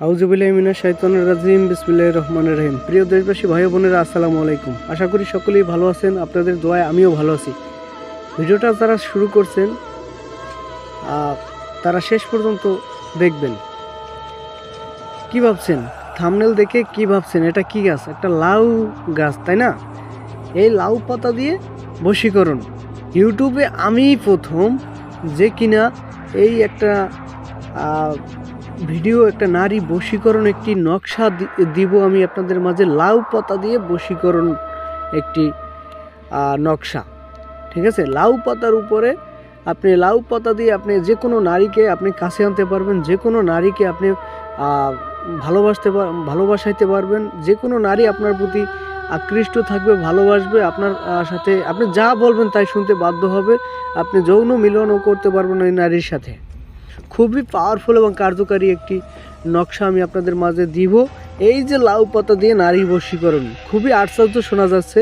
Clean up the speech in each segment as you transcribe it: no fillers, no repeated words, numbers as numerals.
আউযুবিল্লাহি মিনাশ শাইতানির রাজিম বিসমিল্লাহির রহমানির রহিম। প্রিয় দেশবাসী ভাই বোনেরা, আসসালামু আলাইকুম। আশা করি সকলেই ভালো আছেন। আপনাদের দোয়ায় আমিও ভালো আছি। ভিডিওটা যারা শুরু করছেন তারা শেষ পর্যন্ত দেখবেন। কি ভাবছেন? থাম্বনেল দেখে কি ভাবছেন? এটা কি গাছ? একটা লাউ গাছ, তাই না? এই লাউ পাতা দিয়ে বশীকরণ ইউটিউবে আমি প্রথম যে কিনা এই একটা ভিডিও, একটা নারী বশীকরণ একটি নকশা দিব আমি আপনাদের মাঝে। লাউ পাতা দিয়ে বশীকরণ একটি নকশা, ঠিক আছে? লাউ পাতার উপরে আপনি লাউ পাতা দিয়ে আপনি যে কোনো নারীকে আপনি কাছে আনতে পারবেন, যে কোনো নারীকে আপনি ভালোবাসাইতে পারবেন। যে কোনো নারী আপনার প্রতি আকৃষ্ট থাকবে, ভালোবাসবে আপনার সাথে। আপনি যা বলবেন তাই শুনতে বাধ্য হবে। আপনি যৌন মিলনও করতে পারবেন ওই নারীর সাথে। খুবই পাওয়ারফুল এবং কার্যকারী একটি নকশা আমি আপনাদের মাঝে দিব। এই যে লাউ পাতা দিয়ে নারী বশীকরণ, খুবই আশ্চর্য শোনা যাচ্ছে।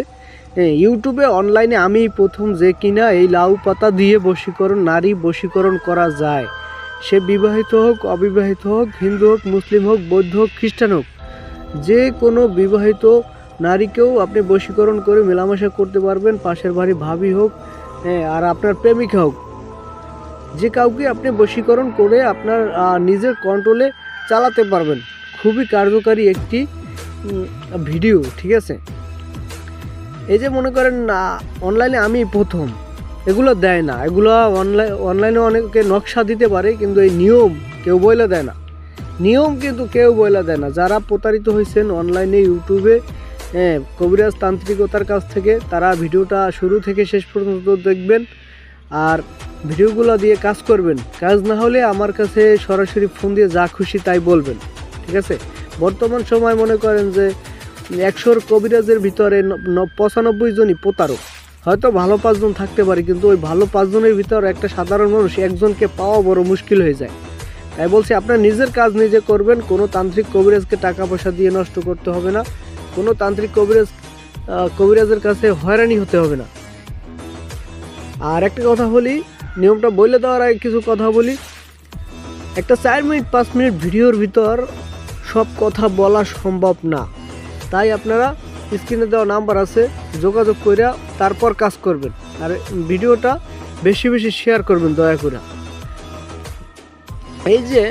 ইউটিউবে অনলাইনে আমি প্রথম যে কিনা এই লাউ পাতা দিয়ে নারী বশীকরণ করা যায়। সে বিবাহিত হোক, অবিবাহিত হোক, হিন্দু হোক, মুসলিম হোক, বৌদ্ধ হোক, খ্রিস্টান হোক, যে কোনো বিবাহিত নারীকেও আপনি বশীকরণ করে মেলামেশা করতে পারবেন। পাশের বাড়ি ভাবি হোক, আর আপনার প্রেমিকা হোক, যে কাউকে আপনি বশীকরণ করে আপনার নিজের কন্ট্রোলে চালাতে পারবেন। খুবই কার্যকারী একটি ভিডিও, ঠিক আছে? এই যে মনে করেন অনলাইনে আমি প্রথম, এগুলো দেয় না। এগুলো অনলাইনে অনেকে নকশা দিতে পারে, কিন্তু এই নিয়ম কেউ বলে দেয় না। নিয়ম কিন্তু কেউ বলে দেয় না। যারা প্রতারিত হয়েছেন অনলাইনে ইউটিউবে কবিরাজ তান্ত্রিকতার কাছ থেকে, তারা ভিডিওটা শুরু থেকে শেষ পর্যন্ত দেখবেন আর ভিডিওগুলো দিয়ে কাজ করবেন। কাজ না হলে আমার কাছে সরাসরি ফোন দিয়ে যা খুশি তাই বলবেন, ঠিক আছে? বর্তমান সময় মনে করেন যে 100 কবিরাজের ভিতরে 95 জনই প্রতারক। হয়তো ভালো 5 জন থাকতে পারে, কিন্তু ওই ভালো 5 জনের ভিতর একটা সাধারণ মানুষ একজনকে পাওয়া বড় মুশকিল হয়ে যায়। তাই বলছি, আপনার নিজের কাজ নিজে করবেন। কোনো তান্ত্রিক কবিরাজকে টাকা পয়সা দিয়ে নষ্ট করতে হবে না। কোনো তান্ত্রিক কবিরাজের কাছে হয়রানি হতে হবে না। আর একটা কথা বলি, নিয়মটা বলে দেওয়ার আগে কিছু কথা বলি। একটা 4 মিনিট 5 মিনিট ভিডিওর ভিতর সব কথা বলা সম্ভব না। তাই আপনারা স্ক্রিনে দেওয়া নাম্বার আছে, যোগাযোগ করে তারপর কাজ করবেন। আর ভিডিওটা বেশি বেশি শেয়ার করবেন দয়া করে। এই যে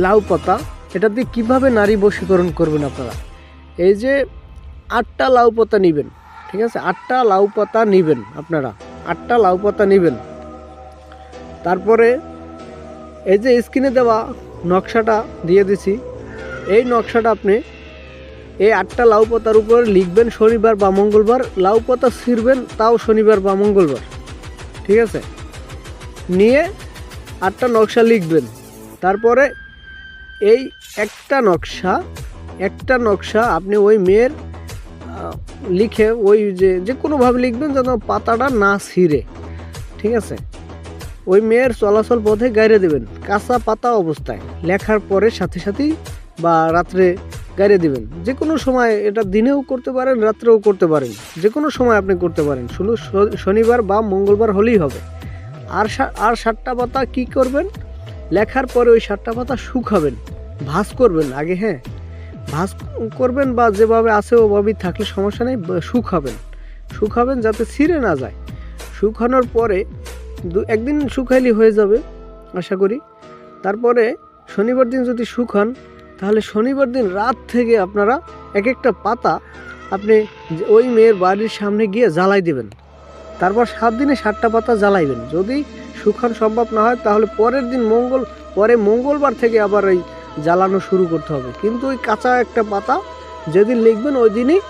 লাউ পাতা, এটা দিয়ে কীভাবে নারী বশীকরণ করবেন আপনারা? এই যে 8টা লাউ পাতা নেবেন, ঠিক আছে? 8টা লাউ পাতা নেবেন আপনারা, 8টা লাউ পাতা নেবেন। তারপরে এই যে স্ক্রিনে দেওয়া নকশাটা দিয়ে দিছি, এই নকশাটা আপনি এই 8টা লাউ পাতার উপরে লিখবেন শনিবার বা মঙ্গলবার। লাউ পাতা ছিঁড়বেন তাও শনিবার বা মঙ্গলবার, ঠিক আছে? নিয়ে 8টা নকশা লিখবেন। তারপরে এই একটা নকশা আপনি ওই মেয়ের লিখে ওই যে কোনোভাবে লিখবেন যেন পাতাটা না ছিঁড়ে, ঠিক আছে? ওই মেয়ের চলাচল পথে গাইড়ে দেবেন কাঁচা পাতা অবস্থায়। লেখার পরে সাথে সাথেই বা রাত্রে গাইড়ে দেবেন। যে কোনো সময়, এটা দিনেও করতে পারেন, রাত্রেও করতে পারেন, যে কোনো সময় আপনি করতে পারেন। শুধু শনিবার বা মঙ্গলবার হলেই হবে। আর 7টা পাতা কি করবেন? লেখার পরে ওই 7টা পাতা শুকাবেন, ভাঁজ করবেন আগে। ভাঁজ করবেন বা যেভাবে আছে ওভাবেই থাকলে সমস্যা নেই। শুকাবেন যাতে ছিঁড়ে না যায়। শুকানোর পরে একদিন শুকাইলে হয়ে যাবে আশা করি। তারপরে শনিবার দিন যদি শুকান, তাহলে শনিবার দিন রাত থেকে আপনারা একটা পাতা আপনি ওই মেয়ের বাড়ির সামনে গিয়ে জ্বালাই দেবেন। তারপর 7 দিনে 7টা পাতা জ্বালাইবেন। যদি শুকান সম্ভব না হয়, তাহলে পরের দিন মঙ্গলবার থেকে আবার ওই জ্বালানো শুরু করতে হবে। কিন্তু ওই কাঁচা একটা পাতা যেদিন লিখবেন ওই দিনই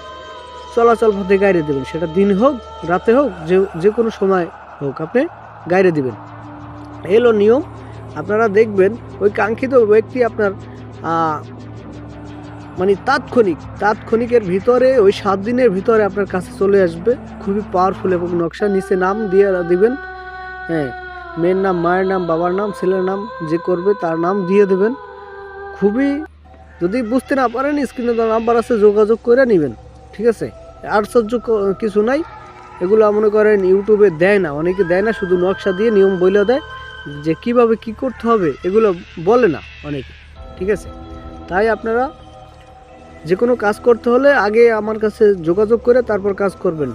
চলাচল পথে গাইড়ে দেবেন। সেটা দিন হোক, রাতে হোক, যে কোনো সময় হোক, আপনি গাইড়ে দিবেন। এলো নিয়ম। আপনারা দেখবেন ওই কাঙ্ক্ষিত ব্যক্তি আপনার মানে তাৎক্ষণিকের ভিতরে ওই 7 দিনের ভিতরে আপনার কাছে চলে আসবে। খুবই পাওয়ারফুল এবং নকশা। নিচে নাম দিয়ে দিবেন, মেয়ের নাম, মায়ের নাম, বাবার নাম, ছেলের নাম, যে করবে তার নাম দিয়ে দেবেন। খুবই, যদি বুঝতে না পারেন স্ক্রিনে দেওয়া নাম্বার আছে, যোগাযোগ করে নেবেন, ঠিক আছে? আশ্চর্য কিছু নাই। এগুলো মনে করেন ইউটিউবে দেয় না, অনেকে দেয় না, শুধু নকশা দিয়ে নিয়ম বলে দেয়। যে কিভাবে কি করতে হবে এগুলো বলে না অনেকে, ঠিক আছে? তাই আপনারা যে কোনো কাজ করতে হলে আগে আমার কাছে যোগাযোগ করে তারপর কাজ করবেন।